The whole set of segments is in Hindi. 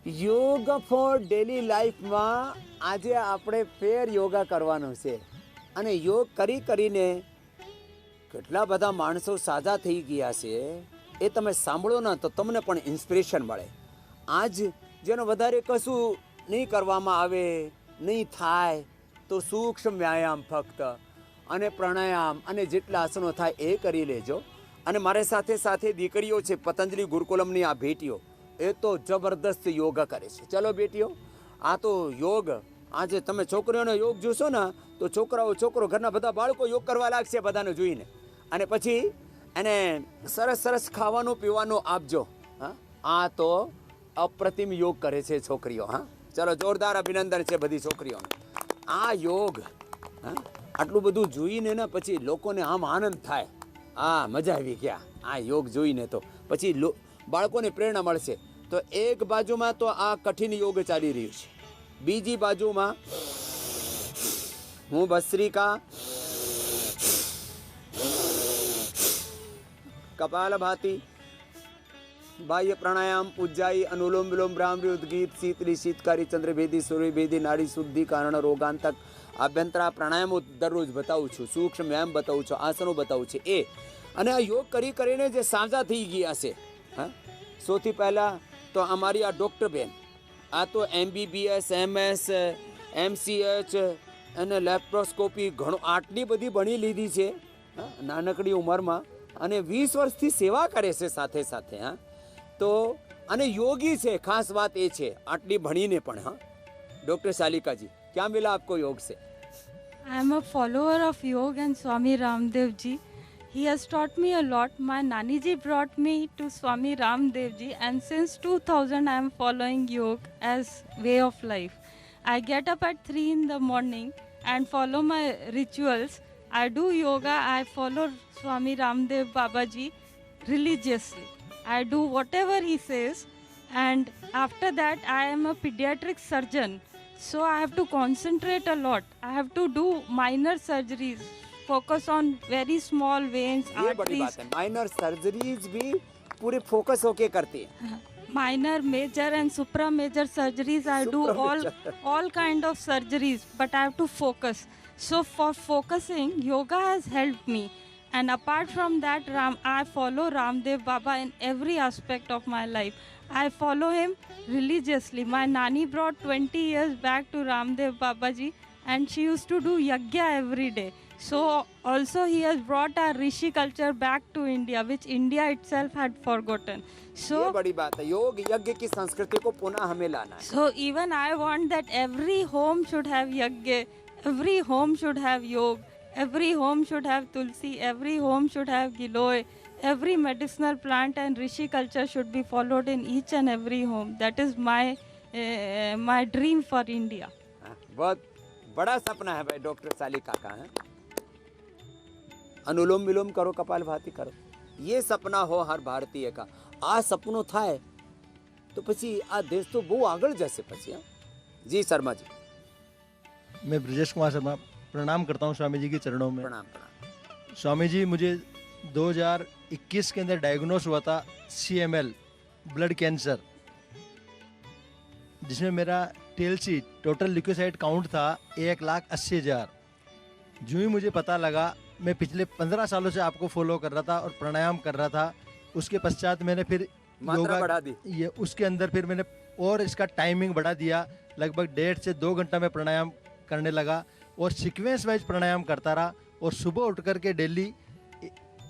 યોગ ફોર ડેલી લાઈફમાં આજે આપણે ફેર યોગા કરવાનો છે અને યોગ કરીને કેટલા બધા માણસો સાજા થઈ ગયા છે એ તમે સાંભળો ને તો તમને પણ ઇન્સ્પિરેશન મળે. આજ જેનો વધારે કશું નહીં કરવામાં આવે, નહીં થાય, તો સૂક્ષ્મ વ્યાયામ ફક્ત અને પ્રાણાયામ અને જેટલા આસનો થાય એ કરી લેજો. અને મારી સાથે સાથે દીકરીઓ છે પતંજલિ ગુરુકુલમની આ ભેટીઓ, એ તો જબરદસ્ત યોગા કરે છે. ચલો બેટીઓ, આ તો યોગ, આજે તમે છોકરીઓનો યોગ જોશો ને તો છોકરો ઘરના બધા બાળકો યોગ કરવા લાગશે બધાને જોઈને. અને પછી એને સરસ સરસ ખાવાનું પીવાનું આપજો. હા, આ તો અપ્રતિમ યોગ કરે છે છોકરીઓ. હા, ચલો જોરદાર અભિનંદન છે બધી છોકરીઓને. આ યોગ, હા, આટલું બધું જોઈને ને પછી લોકોને આમ આનંદ થાય, હા મજા આવી ગયા આ યોગ જોઈને. તો પછી બાળકોને પ્રેરણા મળશે. તો એક બાજુમાં તો આ કઠિન યોગ ચાલી રહ્યું છે, બીજી બાજુમાં હું ભસ્ત્રિકા, કપાલભાતિ, બાહ્ય પ્રાણાયામ, ઉજ્જાઈ, અનુલોમ વિલોમ, ભ્રામરી, ઉદ્ગીત, શીતલી, શીતકારી, ચંદ્રભેદી, સૂર્યભેદી, નાડી શુદ્ધિ, કારણ, રોગાંતક, આભ્યંતરા પ્રાણાયામો દરરોજ બતાવું છું, સૂક્ષ્મ વ્યાયામ બતાવું છું, આસનો બતાવું છું. એ અને આ યોગ કરીને જે સાજા થઈ ગયા છે, હા, સૌથી પહેલાં તો અમારી આ ડૉક્ટર બેન, આ તો MBBS, MS, MCH અને લેપ્રોસ્કોપી ઘણું આટલી બધી ભણી લીધી છે, હા, નાનકડી ઉંમરમાં, અને 20 વર્ષથી સેવા કરે છે સાથે સાથે. હા, તો અને યોગી છે, ખાસ વાત એ છે આટલી ભણીને પણ. હા, ડૉક્ટર શાલિકાજી, ક્યાં મિલા આપકો યોગ से? I am a follower of yoga and Swami Ramdev ji. He has taught me a lot. My Nani ji brought me to Swami Ramdev ji, and since 2000 I am following yoga as way of life. I get up at 3 in the morning and follow my rituals. I do yoga. I follow Swami Ramdev Baba ji religiously. I do whatever he says, and after that I am a pediatric surgeon. So I have to concentrate a lot. I have to do minor surgeries, focus on very small veins, ये बड़ी बात है, माइनर सर्जरीज भी पूरे फोकस होके करती है. Minor, major and supra major surgeries. I do all kind of surgeries, but I have to focus. So for focusing, yoga has helped me. And apart from that, I follow Ramdev Baba in every aspect of my life. I follow him religiously. My Nani brought 20 years back to Ramdev Babaji, and she used to do yagya every day. So also he has brought our rishi culture back to India, which India itself had forgotten. So ये बड़ी बात है, योग यज्ञ की संस्कृति को पुनः हमें लाना है. So even I want that every home should have yagya, every home should have yoga, every home should have tulsi, every home should have giloy, every medicinal plant and rishi culture should be followed in each and every home. That is my dream for India. बहुत बड़ा सपना है भाई डॉक्टर शालिका का. है, अनुलोम विलोम करो, कपालभाति करो, ये सपना हो हर भारतीय का. આ સપનું થાય તો પછી આ દેશ તો બહુ આગળ જશે પછી. જી શર્માજી. मैं ब्रजेश कुमार शर्मा प्रणाम करता हूँ स्वामी जी के चरणों में. प्रणाम प्रणाम. स्वामी जी, मुझे 2021 के अंदर डायग्नोस हुआ था CML ब्लड कैंसर, जिसमें मेरा TLC टोटल ल्यूकोसाइट काउंट था 1,80,000. जो ही मुझे पता लगा, मैं पिछले 15 सालों से आपको फॉलो कर रहा था और प्राणायाम कर रहा था. उसके पश्चात मैंने फिर मात्रा बढ़ा दी. ये उसके अंदर फिर मैंने और इसका टाइमिंग बढ़ा दिया. लगभग 1.5 से 2 घंटा में प्राणायाम करने लगा और सीक्वेंस वाइज प्राणायाम करता रहा. और सुबह उठ करके डेली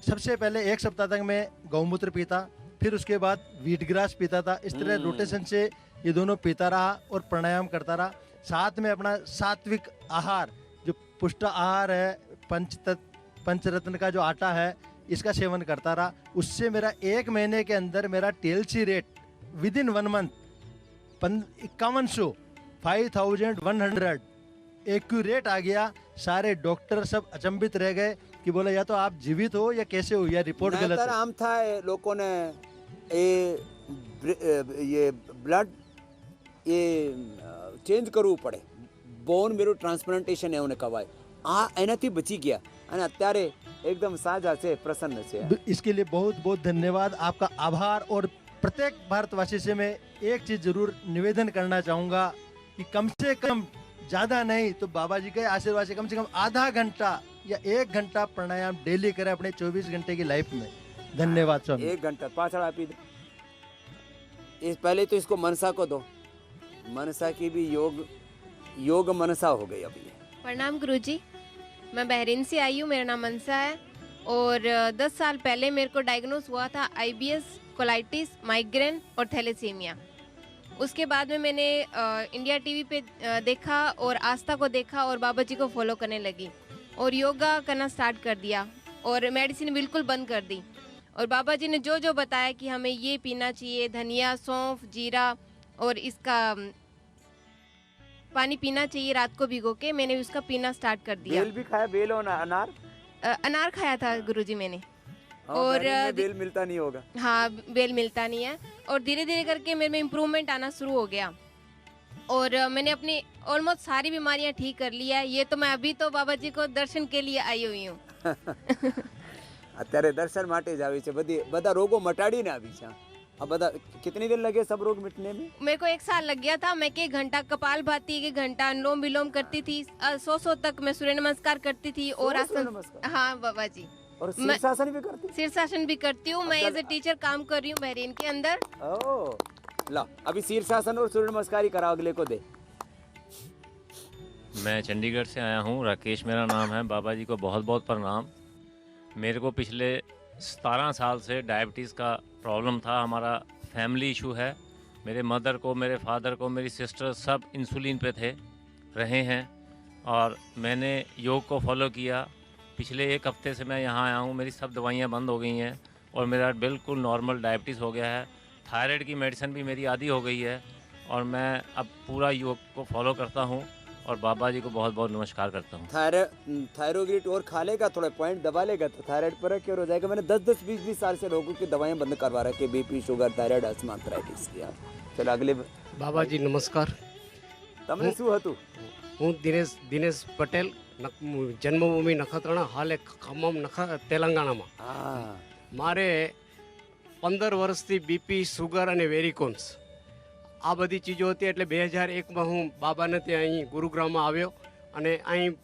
सबसे पहले 1 सप्ताह तक मैं गौमूत्र पीता, फिर उसके बाद व्हीट ग्रास पीता था. इस तरह रोटेशन से ये दोनों पीता रहा और प्राणायाम करता रहा. साथ में अपना सात्विक आहार, जो पुष्ट आहार है, पंचरत्न का जो आटा है, इसका सेवन करता रहा. उससे मेरा 1 महीने के अंदर मेरा TLC rate within 1 month 5100 5100 accurate आ गया. सारे डॉक्टर सब अचंभित रह गए कि बोला या तो आप जीवित हो या कैसे हो, या रिपोर्ट गलत है. આમ થાય લોકોને ये ब्लड ये ચેન્જ કરવું પડે. બોન મેરો ટ્રાન્સપ્લાન્ટેશન એઓને કહેવાય. આ એનાથી બચી ગયા અને અત્યારે એકદમ સાજા છે, પ્રસન્ન છે. इसके लिए बहुत बहुत धन्यवाद, आपका आभार। और प्रत्येक भारतवासी से मैं एक चीज जरूर निवेदन करना चाहूंगा कि कम से कम, ज्यादा नहीं तो बाबा जी के आशीर्वाद से कम आधा घंटा या 1 घंटा प्राणायाम डेली करें अपने 24 घंटे की लाइफ में। धन्यवाद स्वामी। 1 घंटा पाछड़ आपी दो. इस पहले तो इसको मनसा को दो. मनसा की भी योग मनसा हो गई अभी. प्रणाम गुरुजी, मैं बहरीन से आई हूँ, मेरा नाम मनसा है और 10 साल पहले मेरे को डायग्नोस हुआ था IBS, कोलाइटिस, माइग्रेन और थैलेसीमिया। उसके बाद में मैंने इंडिया टीवी पे देखा और आस्था को देखा और बाबा जी को फॉलो करने लगी और योगा करना स्टार्ट कर दिया और मेडिसिन बिल्कुल बंद कर दी। और बाबा जी ने जो जो बताया कि हमें ये पीना चाहिए, धनिया, सौंफ, जीरा और इसका पानी पीना चाहिए रात को भिगो के, मैंने उसका पीना स्टार्ट कर दिया। बेल भी खाया, बेल और अनार. अनार खाया था गुरुजी मैंने। हाँ, और बहरीन में बेल मिलता नहीं होगा. हाँ, बेल मिलता नहीं है और धीरे धीरे करके मेरे में इम्प्रूवमेंट आना शुरू हो गया और मैंने अपनी ऑलमोस्ट सारी बीमारियां ठीक कर ली है। ये तो मैं अभी तो बाबा जी को दर्शन के लिए आई हुई हूँ। અત્યારે દર્શન માટે જ આવી છે. બધા રોગો મટાડીને આવી છે. આ બધા कितनी देर लगे सब रोग मिटने में? मेरे को 1 साल लग गया था। मैं 1 घंटा कपाल भाती, 1 घंटा अनुलोम विलोम करती थी, 100 तक मैं सूर्य नमस्कार करती थी और 100 आसन। नमस्कार? हाँ बाबा जी, और शीर्षासन भी करती? शीर्षासन भी करती हूँ। मैं एज ए टीचर काम कर रही हूँ बहरीन के अंदर। ओह, ला अभी शीर्षासन और सूर्य नमस्कार ही कराओ, अगले को दे. मैं चंडीगढ़ से आया हूँ, राकेश मेरा नाम है। बाबा जी को बहुत बहुत प्रणाम। मेरे को पिछले 17 साल से डायबिटीज़ का प्रॉब्लम था। हमारा फैमिली इशू है। मेरे मदर को, मेरे फादर को, मेरी सिस्टर सब इंसुलिन पे रहे हैं और मैंने योग को फॉलो किया। पिछले 1 हफ्ते से मैं यहाँ आया हूँ, मेरी सब दवाइयाँ बंद हो गई हैं और मेरा बिल्कुल नॉर्मल डायबिटीज़ हो गया है। थायराइड की मेडिसिन भी मेरी आधी हो गई है और मैं अब पूरा योग को फॉलो करता हूँ और बाबा जी को बहुत बहुत नमस्कार करता हूँ। थायरोइड और खा लेगा, थोड़ा पॉइंट दबा लेगा तो थायराइड पर क्योर हो जाएगा. मैंने 10-10, 20-20 साल से लोगों की दवाएं बंद करवा रखी, BP, sugar, thyroid, asthma, arthritis. चलो अगले. બાબાજી નમસ્કાર, તમને શું હતું? હું દિનેશ પટેલ, જન્મભૂમિ નખત્રાણા, હાલે ખమ్మમ તેલંગાણામાં. હા, મારે 15 વર્ષથી બીપી, સુગર અને વેરિકોન્સ આ બધી ચીજો હતી. એટલે 2001માં હું બાબાને ત્યાં અહીં ગુરુગ્રામમાં આવ્યો અને અહીં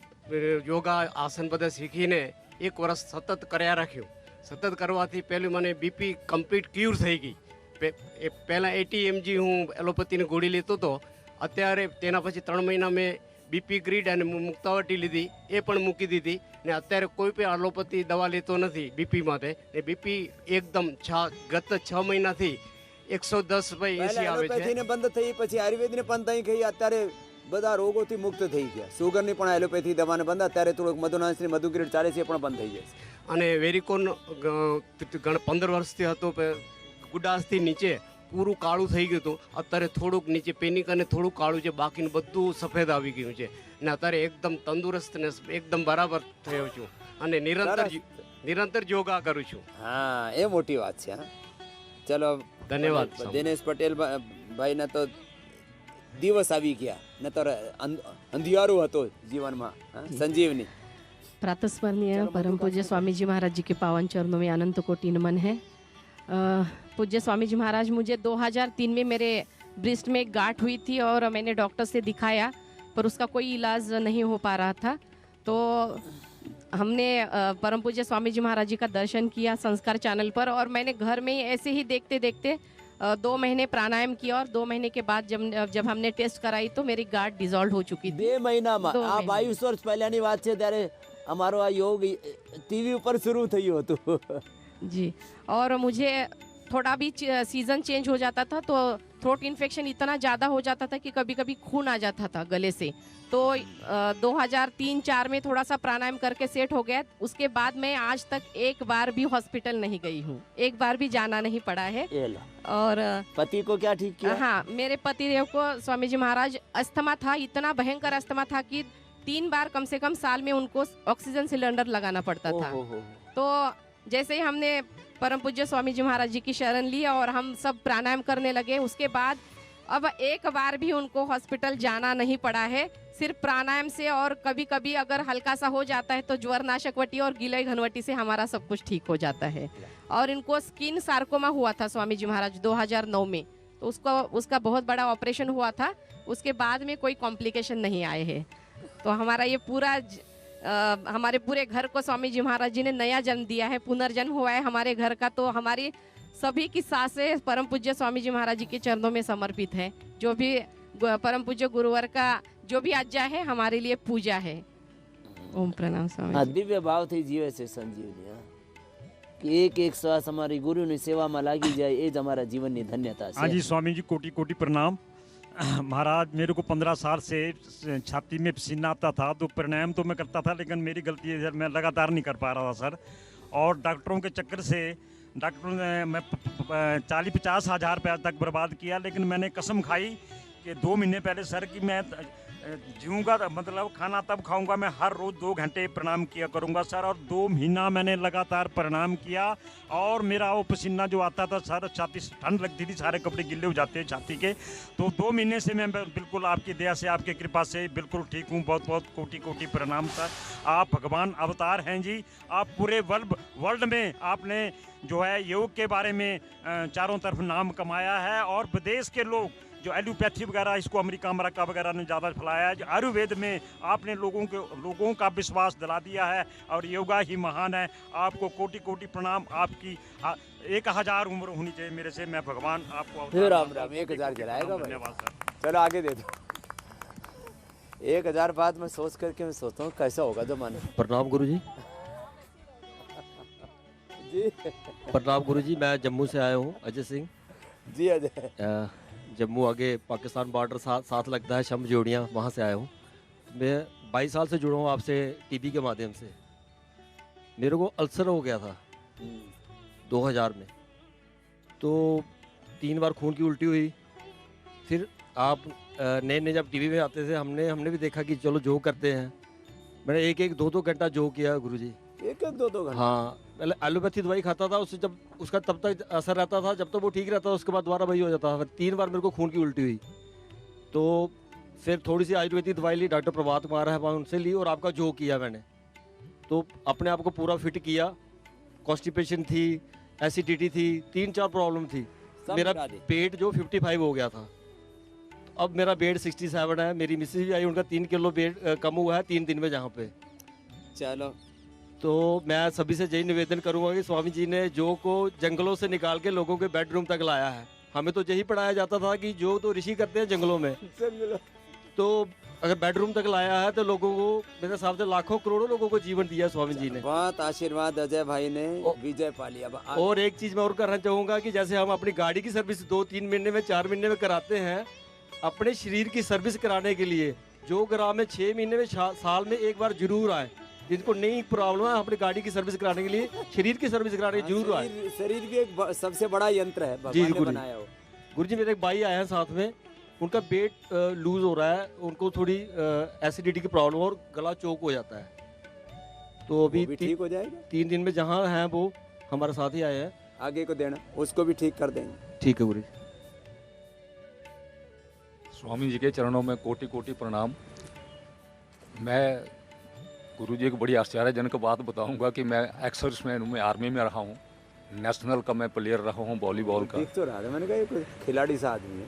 યોગા આસન બધા શીખીને 1 વર્ષ સતત કર્યા રાખ્યું. સતત કરવાથી પહેલું મને બીપી કમ્પ્લીટ ક્યુર થઈ ગઈ. પહેલાં 80 mg હું એલોપેથીની ગોળી લેતો હતો. અત્યારે તેના પછી 3 મહિના મેં બીપી ગ્રીડ અને મુક્તાવટી લીધી, એ પણ મૂકી દીધી ને અત્યારે કોઈ પણ એલોપેથી દવા લેતો નથી બીપી માટે. ને બીપી એકદમ ગત 6 મહિનાથી 110/80 આવે છે. એલોપેથીને બંધ થઈ પછી આયુર્વેદને પણ થઈ ગઈ. અત્યારે બધા રોગોથી મુક્ત થઈ ગયા. સુગરની પણ એલોપેથી દવાને બંધ. અત્યારે થોડુંક મધુનાશની મધુગ્રીડ ચાલે છે, એ પણ બંધ થઈ જશે. અને વેરિકોન 15 વર્ષથી હતો, ગુડાસથી નીચે પૂરું કાળું થઈ ગયું હતું. અત્યારે થોડુંક નીચે પેનિક અને થોડું કાળું છે, બાકીનું બધું સફેદ આવી ગયું છે ને અત્યારે એકદમ તંદુરસ્ત ને એકદમ બરાબર થયો છું અને નિરંતર યોગા કરું છું. હા, એ મોટી વાત છે. હા, ચલો ધન્યવાદ. દિનેશ પટેલ ભાઈના તો દિવસ આવી ગયા, ન તો અંધિયારું હતો જીવનમાં. સંજીવની. प्रातस्मरणीय परम पूज्य स्वामी जी महाराज जी के पावन चरणों में अनंत कोटि नमन है। पूज्य स्वामी जी महाराज, मुझे 2003 में मेरे ब्रेस्ट में एक गांठ हुई थी और मैंने डॉक्टर से दिखाया पर उसका कोई इलाज नहीं हो पा रहा था। तो हमने परम पूज्य स्वामी जी महाराज जी का दर्शन किया संस्कार चैनल पर और मैंने घर में ऐसे ही देखते देखते 2 महीने प्राणायाम किया और 2 महीने के बाद जब हमने टेस्ट कराई तो मेरी गांठ डिसॉल्व हो चुकी थी। 2 મહિનામાં. આ 22 વર્ષ પહેલાની વાત છે, ત્યારે અમારો આ યોગ ટીવી ઉપર શરૂ થયું હતું. जी, और मुझे थोड़ा भी सीज़न चेंज हो जाता था तो थ्रोट इन्फेक्शन इतना ज़्यादा हो जाता था कि कभी कभी खून आ जाता था गले से। तो 2003-04 में थोड़ा सा प्राणायाम करके सेट हो गया। उसके बाद मैं आज तक एक बार भी हॉस्पिटल नहीं गई हूँ, एक बार भी जाना नहीं पड़ा है। और पति को क्या ठीक किया? हाँ, मेरे पति देव को स्वामी जी महाराज अस्थमा था, इतना भयंकर अस्थमा था कि 3 बार कम से कम साल में उनको ऑक्सीजन सिलेंडर लगाना पड़ता था। तो जैसे ही हमने परम पूज्य स्वामी जी महाराज जी की शरण ली और हम सब प्राणायाम करने लगे, उसके बाद अब एक बार भी उनको हॉस्पिटल जाना नहीं पड़ा है। सिर्फ प्राणायाम से और कभी कभी अगर हल्का सा हो जाता है तो ज्वरनाशक वटी और गिलय घनवटी से हमारा सब कुछ ठीक हो जाता है। और इनको स्किन सार्कोमा हुआ था स्वामी जी महाराज 2009 में, तो उसका बहुत बड़ा ऑपरेशन हुआ था। उसके बाद में कोई कॉम्प्लिकेशन नहीं आए हैं। तो हमारा ये पूरा हमारे पूरे घर को स्वामी जी महाराज जी ने नया जन्म दिया है, पुनर्जन्म हुआ है हमारे घर का। तो हमारी सभी की सांसें परम पूज्य स्वामी जी महाराज जी के चरणों में समर्पित है। जो भी परम पूज्य गुरुवर का जो भी आज्ञा है हमारे लिए पूजा है। ओम प्रणाम स्वामी આ जी। દિવ્ય ભાવથી જીવે છે સંજીવની, હા. કે એક એક શ્વાસ અમારી ગુરુની સેવામાં લાગી જાય એ જ અમારા જીવનની ધન્યતા हाँ जी છે. स्वामी जी कोटि कोटि प्रणाम। महाराज मेरे को 15 साल से छाती में पसीना आता था, तो प्राणायाम तो मैं करता था, लेकिन मेरी गलती है सर, मैं लगातार नहीं कर पा रहा था सर। और डॉक्टरों के चक्कर से डॉक्टरों ने मैं 40-50 हज़ार रुपया तक बर्बाद किया, लेकिन मैंने कसम खाई कि 2 महीने पहले सर कि मैं जीऊँगा, मतलब खाना तब खाऊंगा, मैं हर रोज़ 2 घंटे प्रणाम किया करूंगा सर। और 2 महीना मैंने लगातार प्रणाम किया, और मेरा वो पसीना जो आता था सर, छाती से ठंड लगती थी, सारे कपड़े गिले हो जाते हैं छाती के। तो 2 महीने से मैं बिल्कुल आपकी दया से, आपकी कृपा से बिल्कुल ठीक हूँ। बहुत बहुत कोटि कोटि प्रणाम सर। आप भगवान अवतार हैं जी। आप पूरे वर्ल्ड में आपने जो है योग के बारे में चारों तरफ नाम कमाया है, और विदेश के लोग जो एलोपैथी वगैरह, इसको अमेरिका अमेरिका वगैरह ने ज़्यादा फैलाया है, जो आयुर्वेद में आपने लोगों का विश्वास दिला दिया है, और योगा ही महान है। आपको कोटि कोटि प्रणाम। आपकी 1000 उम्र होनी चाहिए मेरे से। मैं भगवान आपको अवतार हे राम मानता राम, हूँ। 1000 जलाएगा भाई। धन्यवाद सर। चलो आगे दे दो। 1000 बाद में सोच करके मैं सोचता हूँ कैसा होगा जमाना। प्रणाम गुरु जी। जी प्रणाम गुरु जी। मैं जम्मू से आया हूँ, अजय सिंह। जी अजय। जम्मू आगे पाकिस्तान बॉर्डर साथ लगता है, शम जोड़ियाँ, वहाँ से आया हूँ। मैं 22 साल से जुड़ा हूँ आपसे टीवी के माध्यम से। मेरे को अल्सर हो गया था 2000 में, तो 3 बार खून की उल्टी हुई। फिर आप नए जब टीवी में आते थे, हमने भी देखा कि चलो जोग करते हैं। मैंने 1-2 घंटा जोग किया गुरुजी। 1-2 घंटा? हाँ, पहले एलोपैथी दवाई खाता था, उससे जब उसका तब तक असर रहता था, जब तक वो ठीक रहता था, उसके बाद दोबारा वही हो जाता था। 3 बार मेरे को खून की उल्टी हुई, तो फिर थोड़ी सी आयुर्वेदिक दवाई ली, डॉक्टर प्रभात कुमार है वहाँ, उनसे ली, और आपका जोग किया मैंने। तो अपने आप को पूरा फिट किया। कॉन्स्टिपेशन थी, एसिडिटी थी, 3-4 प्रॉब्लम थी। मेरा पेट जो 55 हो गया था, अब मेरा वेट 67 है। मेरी मिसेज भी आई, उनका 3 किलो वेट कम हुआ है 3 दिन में जहाँ पे। चलो, तो मैं सभी से यही निवेदन करूंगा कि स्वामी जी ने योग को जंगलों से निकाल के लोगों के बेडरूम तक लाया है। हमें तो यही पढ़ाया जाता था कि योग तो ऋषि करते हैं जंगलों में, तो अगर बेडरूम तक लाया है तो लोगों को, मेरे हिसाब से लाखों करोड़ों लोगों को जीवन दिया स्वामी जी ने। बहुत आशीर्वाद अजय भाई ने, विजय पा लिया। और एक चीज मैं और करना चाहूंगा कि जैसे हम अपनी गाड़ी की सर्विस 2-3 महीने में, 4 महीने में कराते हैं, अपने शरीर की सर्विस कराने के लिए जो ग्राम में 6 महीने में, साल में एक बार जरूर आए। जिनको नई प्रॉब्लम है, अपनी गाड़ी की सर्विस कराने के लिए, शरीर की सर्विस कराने के लिए जरूर आए। शरीर भी एक सबसे बड़ा यंत्र है, जी भगवान ने बनाया हो। गुरु जी, मेरे एक भाई आए हैं साथ में, उनका पेट लूज हो रहा है, उनको थोड़ी एसिडिटी की प्रॉब्लम और गला चोक हो जाता है। तो अभी ठीक हो जाएगा 3 दिन में, जहाँ हैं वो हमारे साथ ही आए हैं। आगे को देना, उसको भी ठीक कर देंगे। ठीक है गुरु जी। स्वामी जी के चरणों में कोटि कोटि प्रणाम। मैं गुरु जी एक बड़ी आश्चर्यजनक बात बताऊंगा कि मैं एक्स-सर्विसमैन हूँ, मैं आर्मी में रहा हूँ, नेशनल का मैं प्लेयर रहा हूँ वॉलीबॉल का। देख तो रहा था, मैंने कहा ये कोई खिलाड़ी सा आदमी है।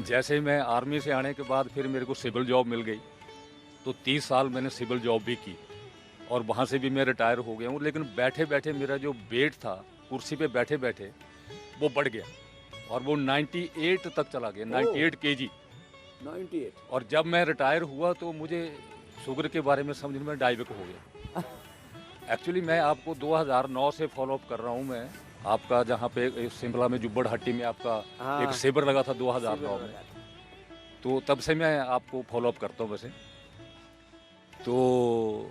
जैसे ही मैं आर्मी से आने के बाद फिर मेरे को सिविल जॉब मिल गई, तो 30 साल मैंने सिविल जॉब भी की, और वहाँ से भी मैं रिटायर हो गया हूँ। लेकिन बैठे बैठे मेरा जो वेट था, कुर्सी पे बैठे बैठे वो बढ़ गया, और वो 98 तक चला गया, 98 kg। 98। और जब मैं रिटायर हुआ तो मुझे शुगर के बारे में समझ में डायबिक हो गया। एक्चुअली मैं आपको 2009 से फॉलो अप कर रहा हूँ। मैं आपका जहाँ पे शिमला में जुब्बड़ हट्टी में आपका एक शिविर लगा था 2009 में, तो तब से मैं आपको फॉलो अप करता हूँ वैसे। तो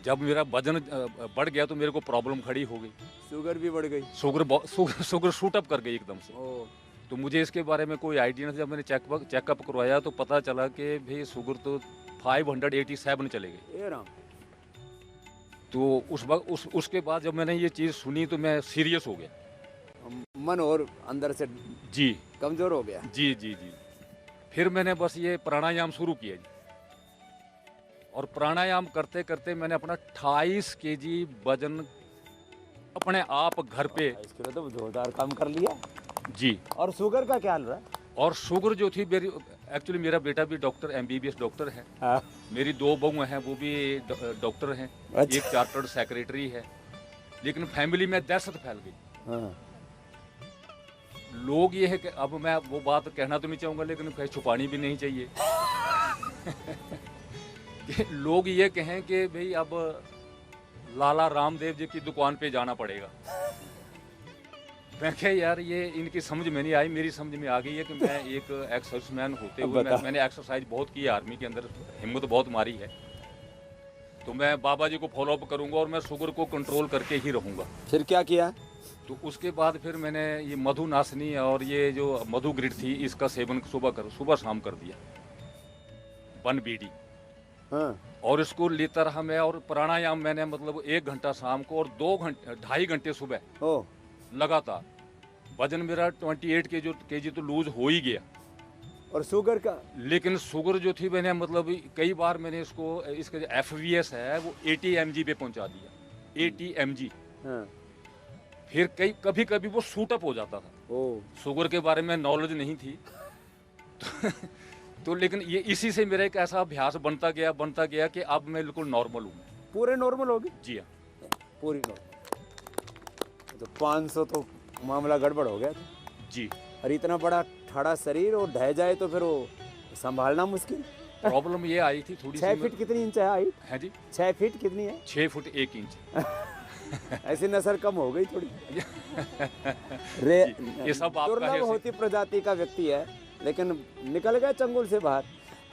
जब मेरा वजन बढ़ गया तो मेरे को प्रॉब्लम खड़ी हो गई, शुगर भी बढ़ गई। शुगर शूट अप कर गई एकदम से। तो मुझे इसके बारे में कोई आइडिया नहीं था। जब मैंने चेकअप करवाया तो पता चला कि भाई शुगर तो 587 चले गई। तो उस वक्त उसके बाद जब मैंने ये चीज़ सुनी तो मैं सीरियस हो गया। मन और अंदर से जी कमजोर हो गया। जी जी जी। फिर मैंने बस ये प्राणायाम शुरू किया जी, और प्राणायाम करते करते मैंने अपना 28 केजी वजन अपने आप घर पे। इसके लिए तो जोरदार काम कर लिया जी। और शुगर का क्या हाल रहा? और शुगर जो थी मेरी, एक्चुअली मेरा बेटा भी डॉक्टर MBBS डॉक्टर है। हाँ। मेरी 2 बहू हैं, वो भी डॉक्टर हैं। अच्छा। एक चार्टर्ड सेक्रेटरी है। लेकिन फैमिली में दहशत फैल गई। हाँ। लोग ये है कि, अब मैं वो बात कहना तो नहीं चाहूँगा लेकिन कहीं छुपानी भी नहीं चाहिए कि लोग ये कहें कि भाई अब लाला रामदेव जी की दुकान पे जाना पड़ेगा। मैं कहा यार ये इनकी समझ में नहीं आई, मेरी समझ में आ गई है कि मैं एक एक्सर्साइजमैन होते हुए मैंने एक्सरसाइज बहुत की है, आर्मी के अंदर हिम्मत बहुत मारी है, तो मैं बाबा जी को फॉलोअप करूंगा और मैं शुगर को कंट्रोल करके ही रहूंगा। फिर क्या किया? तो उसके बाद फिर मैंने ये मधु नाशनी और ये जो मधु ग्रिड थी इसका सेवन सुबह शाम कर दिया, 1 बीडी। हाँ। और इसको लेता रहा मैं, और प्राणायाम मैंने मतलब 1 घंटा शाम को और 2.5 घंटे सुबह ओ लगातार। वजन मेरा 28 केजी तो लूज हो ही गया। और शुगर का? लेकिन शुगर जो थी मैंने मतलब कई बार मैंने इसका जो FVS है वो 80 mg पे पहुंचा दिया, 80 mg। हाँ। फिर कभी कभी वो शूट अप हो जाता था। ओ। शुगर के बारे में नॉलेज नहीं थी तो लेकिन ये इसी से मेरा एक ऐसा अभ्यास बनता गया कि अब मैं बिल्कुल नॉर्मल हूँ। पूरे नॉर्मल हो गए? जी हाँ, पूरी नॉर्मल। तो 500 तो मामला गड़बड़ हो गया था जी। और इतना बड़ा ठाड़ा शरीर और ढह जाए तो फिर वो संभालना मुश्किल। प्रॉब्लम ये आई थी थोड़ी 6 फीट कितनी इंच है हाइट? है जी 6 फीट कितनी है? 6 फुट 1 इंच ऐसी नसर कम हो गई थोड़ी। ये सब आपका दुर्लभ है। होती प्रजाति का व्यक्ति है, लेकिन निकल गया चंगुल से बाहर।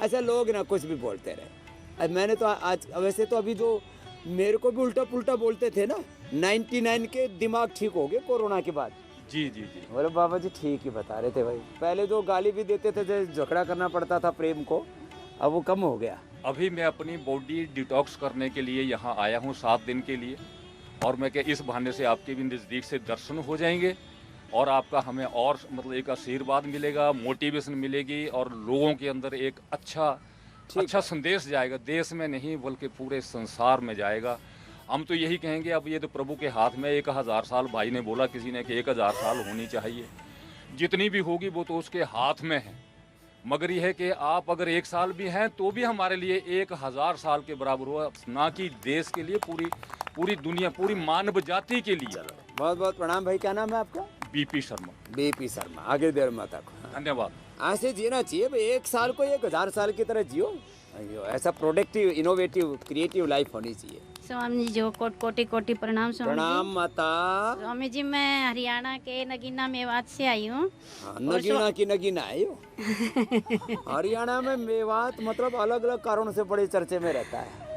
ऐसा लोग ना कुछ भी बोलते रहे। अब मैंने तो आज वैसे तो अभी जो मेरे को भी उल्टा पुल्टा बोलते थे ना, 99 के दिमाग ठीक हो गए कोरोना के बाद। जी जी जी। बोले बाबा जी ठीक ही बता रहे थे भाई। पहले तो गाली भी देते थे, जैसे झगड़ा करना पड़ता था प्रेम को, अब वो कम हो गया। अभी मैं अपनी बॉडी डिटॉक्स करने के लिए यहाँ आया हूँ 7 दिन के लिए, और मैं क्या इस बहाने से आपके भी नज़दीक से दर्शन हो जाएंगे और आपका हमें और मतलब एक आशीर्वाद मिलेगा, मोटिवेशन मिलेगी और लोगों के अंदर एक अच्छा संदेश जाएगा। देश में नहीं बल्कि पूरे संसार में जाएगा। हम तो यही कहेंगे अब ये तो प्रभु के हाथ में। 1000 साल भाई ने बोला किसी ने कि 1000 साल होनी चाहिए, जितनी भी होगी वो तो उसके हाथ में है। मगर यह है कि आप अगर 1 साल भी हैं तो भी हमारे लिए 1000 साल के बराबर हो, ना कि देश के लिए, पूरी दुनिया, पूरी मानव जाति के लिए। बहुत बहुत प्रणाम भाई। क्या नाम है आपका? BP शर्मा। BP शर्मा। आगे देर माता को धन्यवाद। ऐसे जीना चाहिए भाई, 1 साल को 1000 साल की तरह जियो। ऐसा प्रोडक्टिव, इनोवेटिव, क्रिएटिव लाइफ होनी चाहिए। स्वामी जी जो कोटि प्रणाम स्वामी प्रणाम जी। माता। स्वामी जी मैं हरियाणा के नगीना मेवात से आई हूँ। नगीना की नगीना आई हो। हरियाणा में मेवात मतलब अलग अलग कारणों से बड़े चर्चे में रहता है।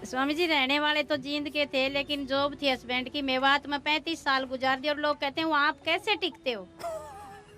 स्वामी जी रहने वाले तो जींद के थे, लेकिन जॉब थी हस्बैंड की मेवात में 35 साल गुजार दिए, और लोग कहते हैं वहाँ आप कैसे टिकते हो।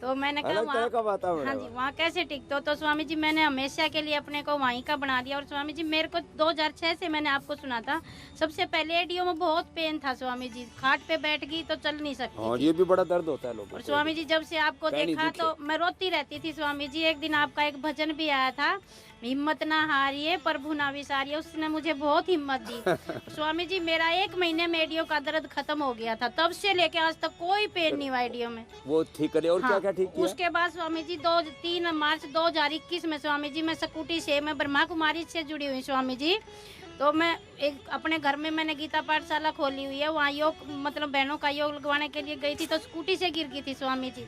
तो मैंने कहा अलग तरह का वातावरण। हाँ जी, वहाँ कैसे टिकते हो। तो स्वामी जी मैंने हमेशा के लिए अपने को वहीं का बना दिया। और स्वामी जी मेरे को 2006 से मैंने आपको सुना था, सबसे पहले एडियो में बहुत पेन था स्वामी जी, खाट पे बैठ गई तो चल नहीं सकती। हाँ, ये भी बड़ा दर्द होता है लोगों और स्वामी जी जब से आपको देखा तो मैं रोती रहती थी स्वामी जी। एक दिन आपका एक भजन भी आया था, हिम्मत ना हारिए प्रभु ना विसारिए, उसने मुझे बहुत हिम्मत दी। स्वामी जी मेरा 1 महीने में एडियो का दर्द खत्म हो गया था, तब से लेके आज तक कोई पेन नहीं हुआ एडियो में। वो ठीक करे। और हाँ, क्या ठीक किया? उसके बाद स्वामी जी 3 मार्च 2021 में स्वामी जी मैं स्कूटी से, मैं ब्रह्मा कुमारी से जुड़ी हुई स्वामी जी। तो मैं एक अपने घर में मैंने गीता पाठशाला खोली हुई है, वहाँ योग मतलब बहनों का योग लगवाने के लिए गई थी, तो स्कूटी से गिर गई थी स्वामी जी,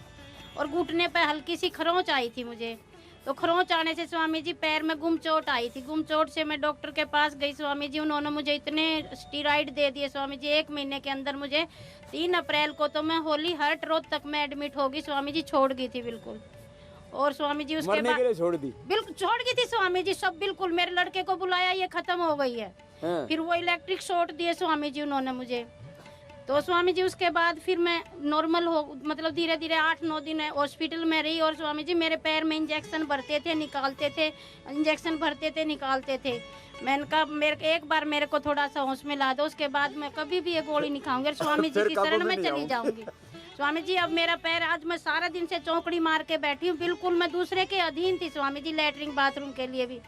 और घुटने पे हल्की सी खरोंच आई थी मुझे। तो खरोंच आने से स्वामी जी पैर में गुम चोट आई थी। गुम चोट से मैं डॉक्टर के पास गई स्वामी जी, उन्होंने मुझे इतने स्टीरॉइड दे दिए स्वामी जी 1 महीने के अंदर। मुझे 3 अप्रैल को तो मैं होली हार्ट रोड तक मैं एडमिट हो गई स्वामी जी, छोड़ गई थी बिल्कुल। और स्वामी जी उसके मरने के लिए छोड़ दी? बिल्कुल छोड़ गई थी स्वामी जी, सब बिल्कुल। मेरे लड़के को बुलाया, ये खत्म हो गई है। हाँ। फिर वो इलेक्ट्रिक शॉट दिए स्वामी जी उन्होंने मुझे। तो स्वामी जी उसके बाद फिर मैं नॉर्मल हो मतलब धीरे धीरे 8-9 दिन हॉस्पिटल में रही। और स्वामी जी मेरे पैर में इंजेक्शन भरते थे निकालते थे, इंजेक्शन भरते थे निकालते थे। मैंने कहा एक बार मेरे को थोड़ा सा होश में ला दो, उसके बाद मैं कभी भी ये गोली नहीं खाऊंगी, स्वामी जी की शरण में चली जाऊंगी। स्वामी जी अब मेरा पैर, आज मैं सारा दिन से चौकड़ी मार के बैठी हूँ, बिल्कुल मैं दूसरे के अधीन थी स्वामी जी, लैटरिन बाथरूम के लिए भी।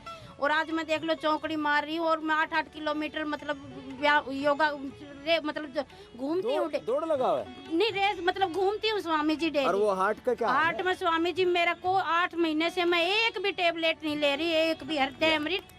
और आज मैं देख लो चौकड़ी मार रही हूँ और मैं 8-8 किलोमीटर मतलब योगा मतलब घूमती हूँ। दौड़ लगा हुआ है? नहीं, रेस मतलब घूमती हूँ स्वामी जी डेली। और वो हार्ट का क्या? हार्ट में स्वामी जी मेरा को 8 महीने से मैं एक भी टेबलेट नहीं ले रही, एक भी हृदय अमृत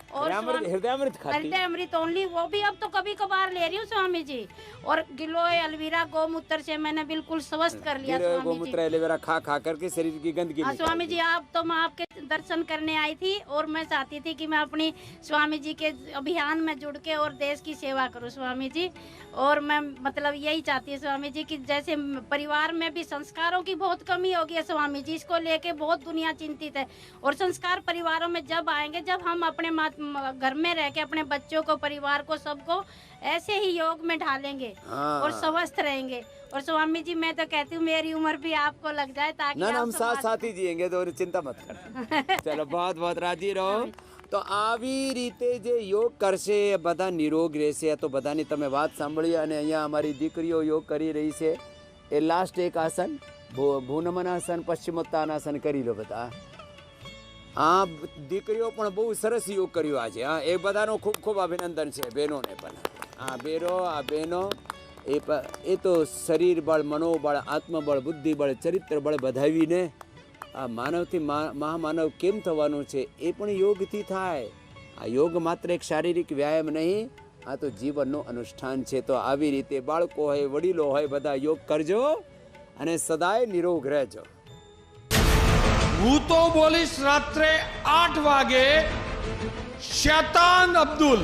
और हृदय अमृत खाती? हृदय अमृत ओनली, वो भी अब तो कभी कभार ले रही हूँ स्वामी जी। और गिलोय एलोवेरा गौमूत्र से मैंने बिल्कुल स्वस्थ कर लिया स्वामी जी। गौमूत्र एलोवेरा खा करके शरीर की गंदगी हाँ स्वामी जी, आप तो मैं आपके दर्शन करने आई थी और मैं चाहती थी कि मैं अपनी स्वामी जी के अभियान में जुड़ के और देश की सेवा करूं स्वामी जी। और मैं मतलब यही चाहती हूँ स्वामी जी कि जैसे परिवार में भी संस्कारों की बहुत कमी हो गई है स्वामी जी, इसको लेके बहुत दुनिया चिंतित है। और संस्कार परिवारों में जब आएंगे, जब हम अपने घर में रह के अपने बच्चों को, परिवार को, सबको ऐसे ही योग में ढालेंगे और स्वस्थ रहेंगे। और स्वामी जी मैं तो कहती हूँ मेरी उम्र भी आपको लग जाए, ताकि ना हम साथ ही जिएंगे, तो चिंता मत कर। चलो बहुत बहुत राजी रहो। तो આવી રીતે જે યોગ કરશે એ બધા નિરોગ રહેશે। તો બધાની તમે વાત સાંભળી અને અહીંયા અમારી દીકરીઓ યોગ કરી રહી છે। એ લાસ્ટ એક આસન ભૂનમનાસન પશ્ચિમોત્તાનાસન કરી લો બધા। આ દીકરીઓ પણ બહુ સરસ યોગ કર્યો આજે। હા, એ બધાનો ખૂબ ખૂબ અભિનંદન છે બહેનોને પણ। આ બેરો આ બહેનો એ તો શરીર બળ, મનોબળ, આત્મબળ, બુદ્ધિબળ, ચરિત્ર બળ વધાવીને આ માનવથી મહામાનવ કેમ થવાનું છે એ પણ યોગથી થાય। આ યોગ માત્ર એક શારીરિક વ્યાયામ નહીં, આ તો જીવનનું અનુષ્ઠાન છે। તો આવી રીતે બાળકો હોય, વડીલો હોય, બધા યોગ કરજો અને સદાય નિરોગ રહેજો। હું તો બોલીશ રાત્રે 8 વાગે શૈતાન અબ્દુલ।